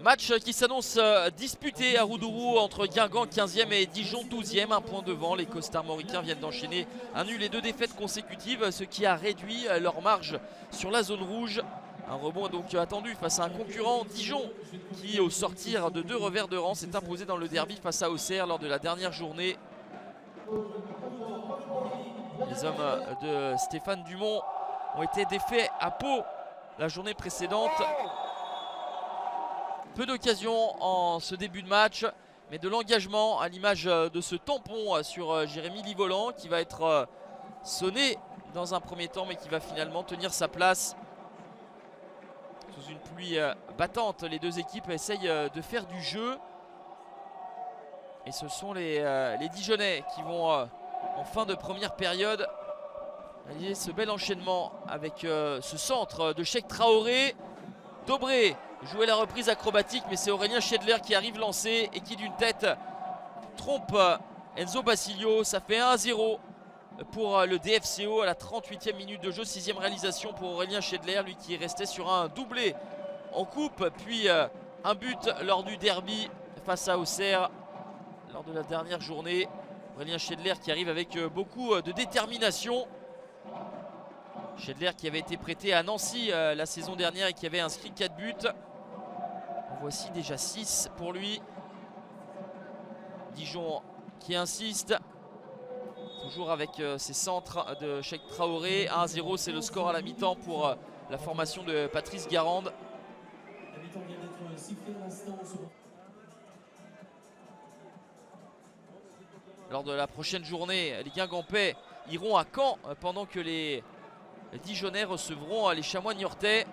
Match qui s'annonce disputé à Roudourou entre Guingamp 15e et Dijon 12e, un point devant. Les Costarmoricains viennent d'enchaîner un nul et 2 défaites consécutives, ce qui a réduit leur marge sur la zone rouge. Un rebond est donc attendu face à un concurrent, Dijon, qui au sortir de 2 revers de rang s'est imposé dans le derby face à Auxerre lors de la dernière journée. Les hommes de Stéphane Dumont ont été défaits à Pau la journée précédente. Peu d'occasions en ce début de match, mais de l'engagement à l'image de ce tampon sur Jérémy Livolan qui va être sonné dans un premier temps mais qui va finalement tenir sa place. Sous une pluie battante, les deux équipes essayent de faire du jeu. Et ce sont les Dijonnais qui vont en fin de première période réaliser ce bel enchaînement avec ce centre de Cheikh Traoré. Dobré jouait la reprise acrobatique, mais c'est Aurélien Schedler qui arrive lancé et qui d'une tête trompe Enzo Basilio. Ça fait 1-0 pour le DFCO à la 38e minute de jeu. 6e réalisation pour Aurélien Schedler, lui qui restait sur un doublé en coupe, puis un but lors du derby face à Auxerre lors de la dernière journée. Aurélien Schedler qui arrive avec beaucoup de détermination. Schedler qui avait été prêté à Nancy la saison dernière et qui avait inscrit 4 buts. En voici déjà 6 pour lui. Dijon qui insiste. Toujours avec ses centres de Cheikh Traoré. 1-0, c'est le score à la mi-temps pour la formation de Patrice Garande. Lors de la prochaine journée, les Guingampais iront à Caen pendant que les Dijonnais recevront les Chamois niortais.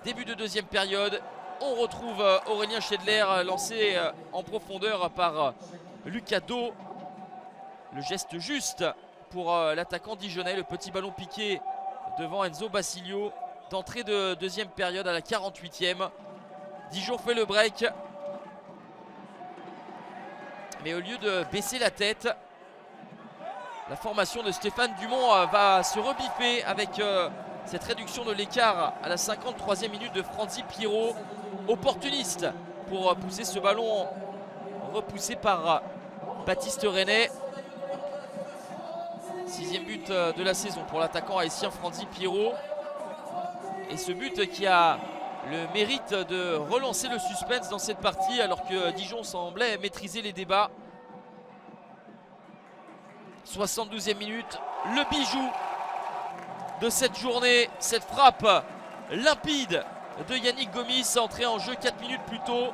Début de deuxième période. On retrouve Aurélien Schedler lancé en profondeur par Lucas Do. Le geste juste pour l'attaquant dijonnais. Le petit ballon piqué devant Enzo Basilio. D'entrée de deuxième période à la 48e. Dijon fait le break. Mais au lieu de baisser la tête, la formation de Stéphane Dumont va se rebiffer avec cette réduction de l'écart à la 53e minute de Franzi Pierrot. Opportuniste pour pousser ce ballon repoussé par Baptiste René. 6e but de la saison pour l'attaquant haïtien Franzi Pierrot. Et ce but qui a le mérite de relancer le suspense dans cette partie alors que Dijon semblait maîtriser les débats. 72e minute, le bijou de cette journée, cette frappe limpide de Yannick Gomis, entré en jeu 4 minutes plus tôt.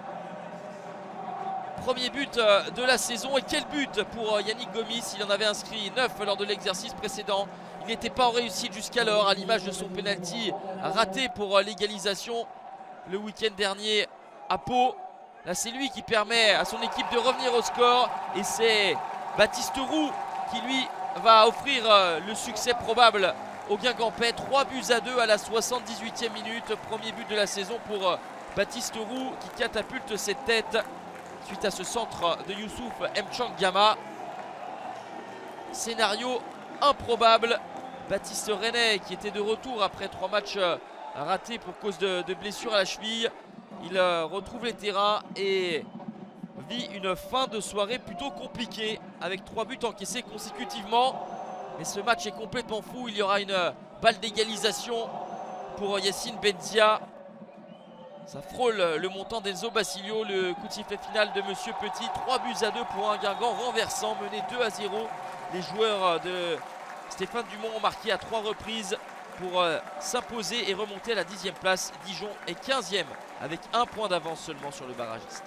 Premier but de la saison, et quel but pour Yannick Gomis. Il en avait inscrit 9 lors de l'exercice précédent. Il n'était pas en réussite jusqu'alors, à l'image de son penalty raté pour l'égalisation le week-end dernier à Pau. Là c'est lui qui permet à son équipe de revenir au score, et c'est Baptiste Roux qui lui va offrir le succès probable aux Guingampais. 3-2 à la 78e minute. Premier but de la saison pour Baptiste Roux qui catapulte cette tête suite à ce centre de Youssouf Mchangama. Scénario improbable. Baptiste René qui était de retour après 3 matchs ratés pour cause de blessure à la cheville. Il retrouve les terrains et vit une fin de soirée plutôt compliquée avec 3 buts encaissés consécutivement. Mais ce match est complètement fou. Il y aura une balle d'égalisation pour Yacine Benzia. Ça frôle le montant d'Enzo Basilio. Le coup de sifflet final de Monsieur Petit. 3-2 pour un Guingamp renversant, mené 2-0. Les joueurs de Stéphane Dumont ont marqué à 3 reprises pour s'imposer et remonter à la 10e place. Dijon est 15e avec 1 point d'avance seulement sur le barragiste.